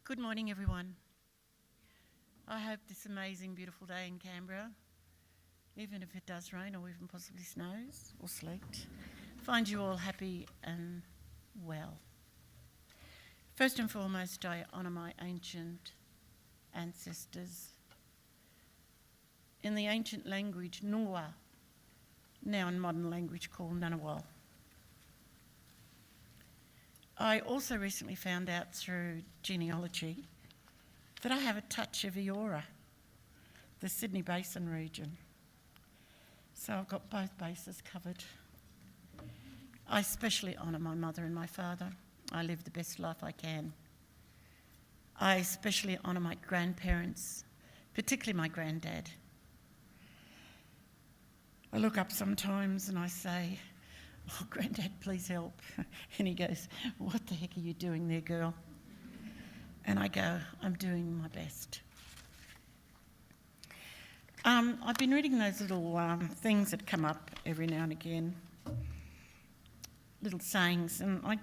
Good morning, everyone. I hope this amazing, beautiful day in Canberra, even if it does rain or even possibly snows or sleet, find you all happy and well. First and foremost, I honour my ancient ancestors. In the ancient language, Noongar, now in modern language called Ngunnawal. I also recently found out through genealogy that I have a touch of Eora, the Sydney Basin region. So I've got both bases covered. I especially honour my mother and my father. I live the best life I can. I especially honour my grandparents, particularly my granddad. I look up sometimes and I say, "Oh, Granddad, please help." And he goes, "What the heck are you doing there, girl?" And I go, "I'm doing my best." I've been reading those little things that come up every now and again, little sayings, and I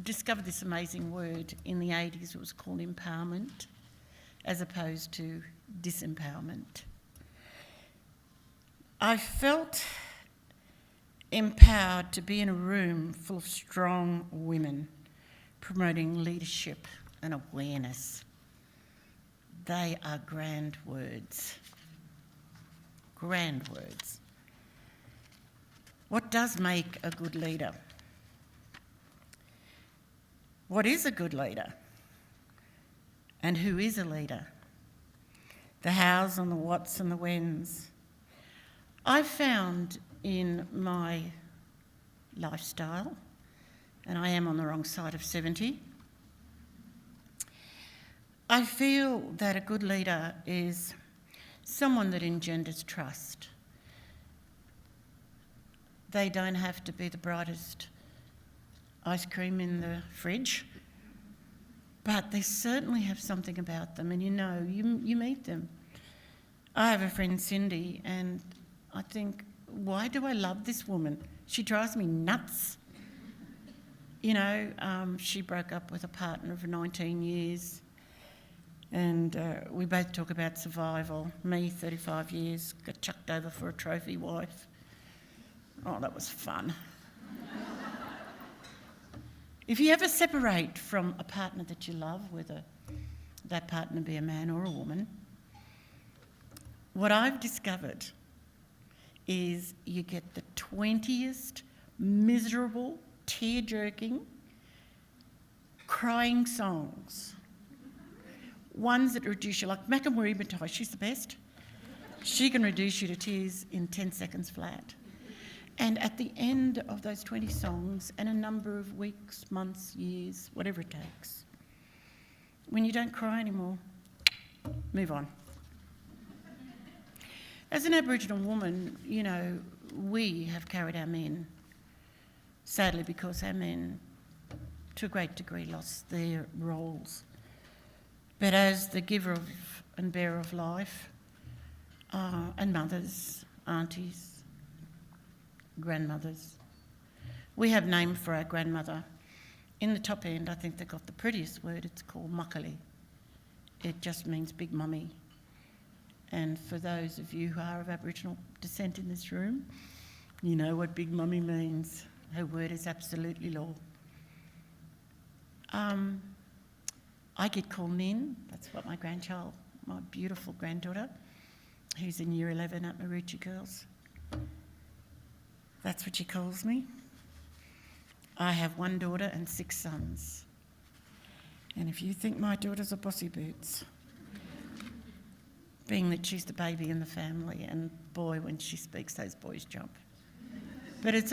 discovered this amazing word in the 80s. It was called empowerment, as opposed to disempowerment. I felt empowered to be in a room full of strong women promoting leadership and awareness. They are grand words. Grand words. What does make a good leader? What is a good leader? And who is a leader? The hows and the whats and the whens. I've found in my lifestyle, and I am on the wrong side of 70, I feel that a good leader is someone that engenders trust. They don't have to be the brightest ice cream in the fridge, but they certainly have something about them, and you meet them. I have a friend, Cindy, and I think, why do I love this woman? She drives me nuts. She broke up with a partner for 19 years, and we both talk about survival. Me, 35 years, got chucked over for a trophy wife. Oh, that was fun. If you ever separate from a partner that you love, whether that partner be a man or a woman, what I've discovered is you get the 20th miserable, tear-jerking, crying songs. Ones that reduce you, like Macklemore Matai, she's the best. She can reduce you to tears in 10 seconds flat. And at the end of those 20 songs, and a number of weeks, months, years, whatever it takes, when you don't cry anymore, move on. As an Aboriginal woman, we have carried our men, sadly, because our men, to a great degree, lost their roles. But as the giver of and bearer of life, and mothers, aunties, grandmothers, we have named for our grandmother. In the top end, I think they got the prettiest word. It's called Muckley. It just means big mummy. And for those of you who are of Aboriginal descent in this room, you know what Big Mummy means. Her word is absolutely law. I get called Nin. That's what my beautiful granddaughter, who's in year 11 at Marucci Girls, that's what she calls me. I have one daughter and 6 sons. And if you think my daughters are bossy boots, being that she's the baby in the family, and boy, when she speaks, those boys jump. But it's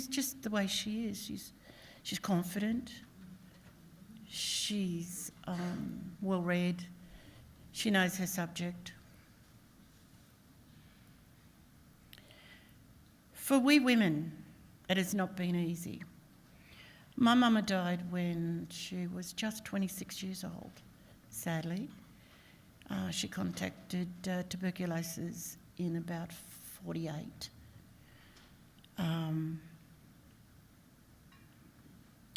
just the way she is. She's confident. She's well-read. She knows her subject. For we women, it has not been easy. My mama died when she was just 26 years old, sadly. She contacted tuberculosis in about 48.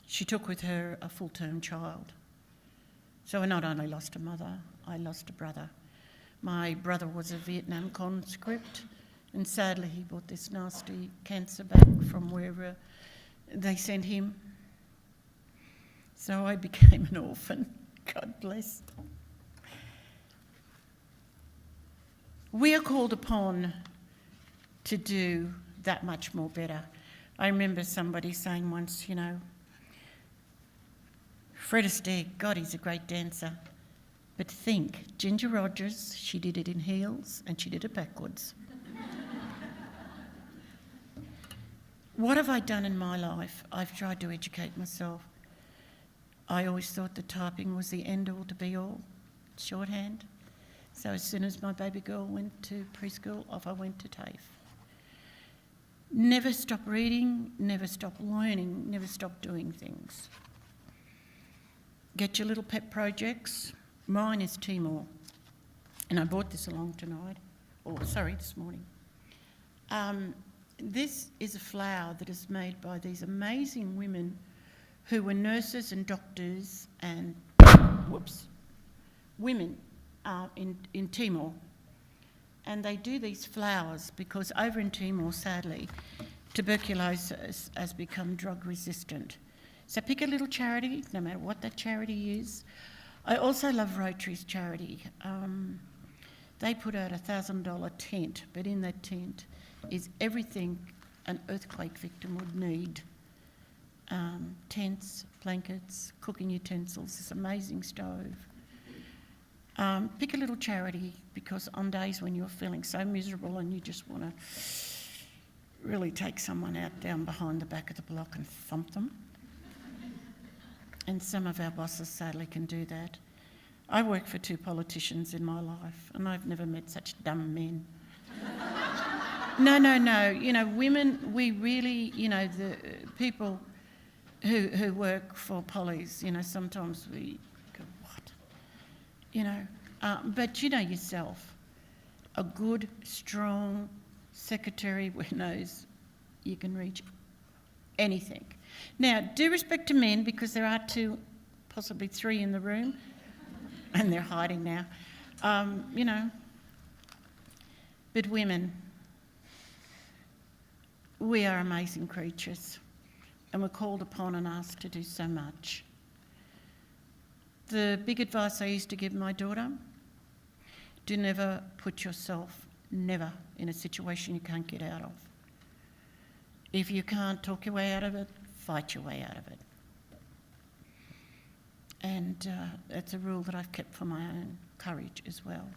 She took with her a full-term child. So I not only lost a mother, I lost a brother. My brother was a Vietnam conscript, and sadly he brought this nasty cancer back from wherever they sent him. So I became an orphan. God bless. We are called upon to do that much more better. I remember somebody saying once, you know, Fred Astaire, God, he's a great dancer. But think, Ginger Rogers, she did it in heels and she did it backwards. What have I done in my life? I've tried to educate myself. I always thought that typing was the end all to be all, shorthand. So as soon as my baby girl went to preschool, off I went to TAFE. Never stop reading, never stop learning, never stop doing things. Get your little pet projects. Mine is Timor, and I brought this along tonight, this morning. This is a flower that is made by these amazing women who were nurses and doctors and women in Timor. And they do these flowers because over in Timor, sadly, tuberculosis has become drug resistant. So pick a little charity, no matter what that charity is. I also love Rotary's charity. They put out a $1,000 tent, but in that tent is everything an earthquake victim would need. Tents, blankets, cooking utensils, this amazing stove. Pick a little charity, because on days when you're feeling so miserable and you just want to really take someone out down behind the back of the block and thump them. And some of our bosses sadly can do that. I work for 2 politicians in my life, and I've never met such dumb men. No. You know, women, we really, you know, the people who work for pollies, you know, sometimes we go, what? You know, but you know yourself, a good, strong secretary who knows you can reach anything. Now, due respect to men, because there are 2, possibly 3 in the room, and they're hiding now, you know, but women, we are amazing creatures, and we're called upon and asked to do so much. The big advice I used to give my daughter, do never put yourself, never, in a situation you can't get out of. If you can't talk your way out of it, fight your way out of it. And it's a rule that I've kept for my own courage as well.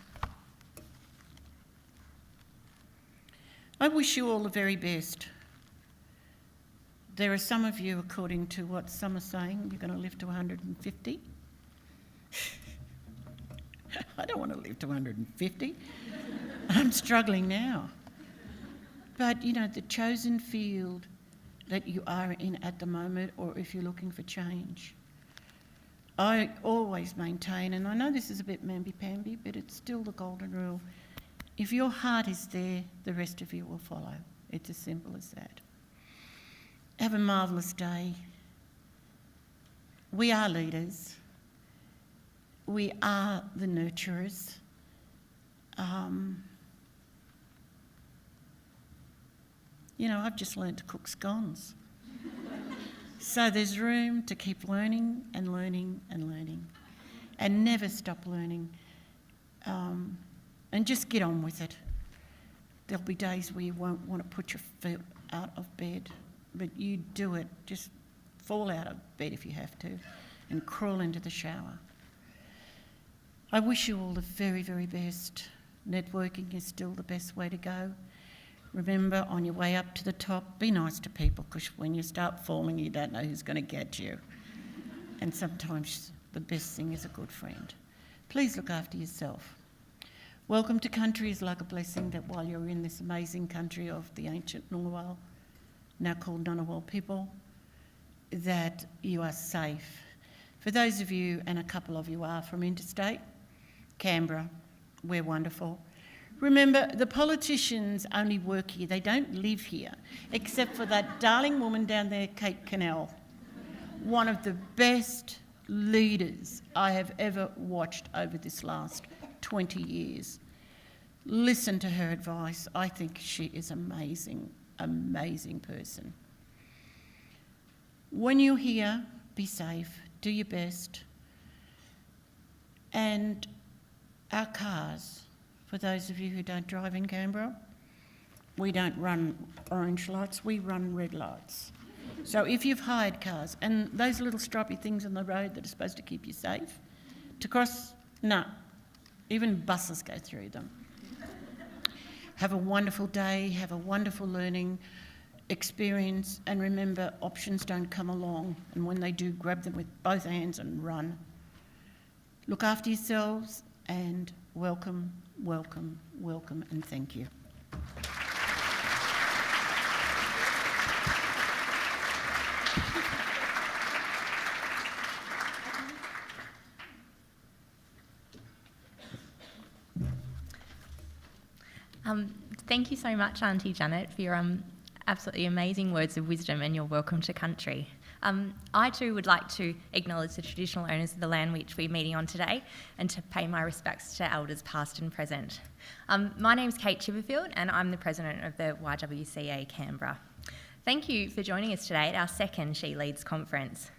I wish you all the very best. There are some of you, according to what some are saying, you're going to live to 150. I don't want to live to 150. I'm struggling now. But, you know, the chosen field that you are in at the moment, or if you're looking for change, I always maintain, and I know this is a bit mamby-pamby, but it's still the golden rule. If your heart is there, the rest of you will follow. It's as simple as that. Have a marvellous day. We are leaders. We are the nurturers. You know, I've just learned to cook scones. So there's room to keep learning and learning and learning, and never stop learning, and just get on with it. There'll be days where you won't want to put your feet out of bed, but you do it. Just fall out of bed if you have to and crawl into the shower. I wish you all the very, very best. Networking is still the best way to go. Remember, on your way up to the top, be nice to people, because when you start falling, you don't know who's going to get you. And sometimes the best thing is a good friend. Please look after yourself. Welcome to country is like a blessing, that while you're in this amazing country of the ancient Ngunnawal, now called Ngunnawal people, that you are safe. For those of you, and a couple of you are from interstate, Canberra, we're wonderful. Remember, the politicians only work here. They don't live here, except for that darling woman down there, Kate Cannell. One of the best leaders I have ever watched over this last 20 years. Listen to her advice. I think she is amazing, amazing person. When you're here, be safe, do your best. And our cars, for those of you who don't drive in Canberra, we don't run orange lights, we run red lights. So if you've hired cars, and those little stripy things on the road that are supposed to keep you safe, to cross, no, even buses go through them. Have a wonderful day, have a wonderful learning experience, and remember, options don't come along, and when they do, grab them with both hands and run. Look after yourselves, and welcome, welcome, welcome, and thank you. Thank you so much, Aunty Jannette, for your absolutely amazing words of wisdom and your welcome to country. I too would like to acknowledge the traditional owners of the land which we're meeting on today and to pay my respects to elders past and present. My name's Kate Chipperfield and I'm the president of the YWCA Canberra. Thank you for joining us today at our second She Leads conference.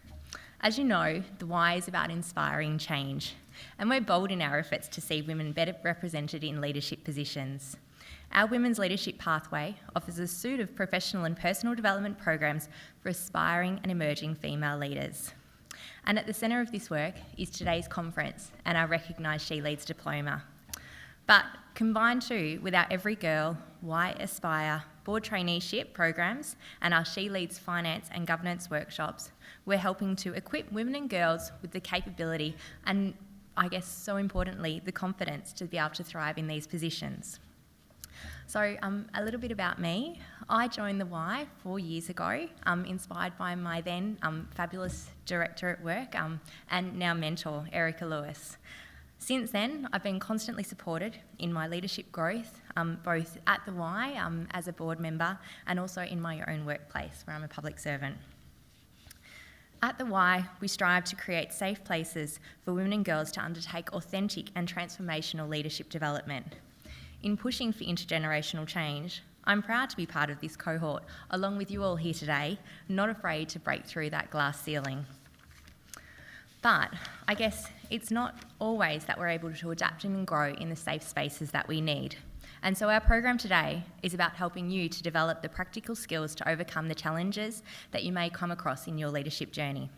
As you know, the Y is about inspiring change, and we're bold in our efforts to see women better represented in leadership positions. Our Women's Leadership Pathway offers a suite of professional and personal development programs for aspiring and emerging female leaders. And at the centre of this work is today's conference and our recognised She Leads diploma. But combined too with our Every Girl, Y Aspire board traineeship programs and our She Leads finance and governance workshops, we're helping to equip women and girls with the capability and, I guess so importantly, the confidence to be able to thrive in these positions. So a little bit about me. I joined the Y 4 years ago, inspired by my then fabulous director at work and now mentor, Erica Lewis. Since then, I've been constantly supported in my leadership growth, both at the Y as a board member and also in my own workplace where I'm a public servant. At the Y, we strive to create safe places for women and girls to undertake authentic and transformational leadership development. In pushing for intergenerational change, I'm proud to be part of this cohort, along with you all here today, not afraid to break through that glass ceiling. But I guess it's not always that we're able to adapt and grow in the safe spaces that we need. And so our program today is about helping you to develop the practical skills to overcome the challenges that you may come across in your leadership journey.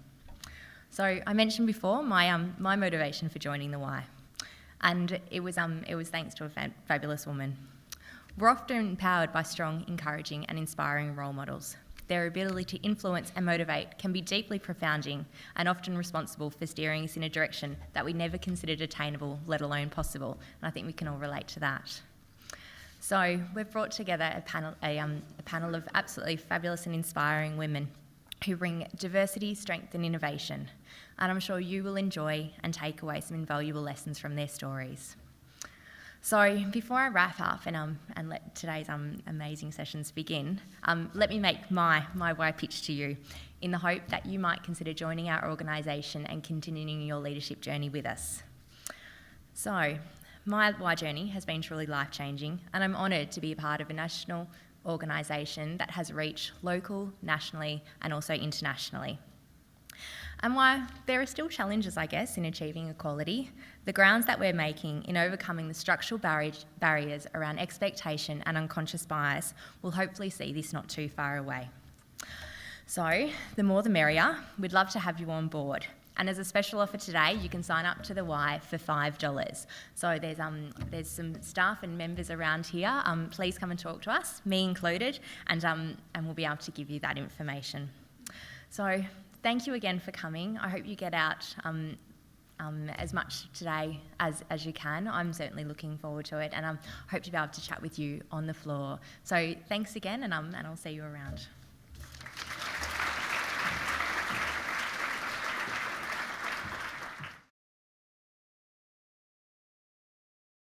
So I mentioned before my motivation for joining the Y. And it was thanks to a fabulous woman. We're often empowered by strong, encouraging and inspiring role models. Their ability to influence and motivate can be deeply profounding and often responsible for steering us in a direction that we never considered attainable, let alone possible. And I think we can all relate to that. So we've brought together a panel of absolutely fabulous and inspiring women who bring diversity, strength and innovation. And I'm sure you will enjoy and take away some invaluable lessons from their stories. So before I wrap up and let today's amazing sessions begin, let me make my Y pitch to you in the hope that you might consider joining our organisation and continuing your leadership journey with us. So my Y journey has been truly life-changing and I'm honoured to be a part of a national organisation that has reach local, nationally and also internationally. And while there are still challenges, I guess, in achieving equality, the grounds that we're making in overcoming the structural barriers around expectation and unconscious bias will hopefully see this not too far away. So, the more the merrier. We'd love to have you on board. And as a special offer today, you can sign up to the Y for $5. So there's some staff and members around here. Please come and talk to us, me included, and we'll be able to give you that information. So thank you again for coming. I hope you get out as much today as you can. I'm certainly looking forward to it, and I hope to be able to chat with you on the floor. So thanks again, and I'll see you around.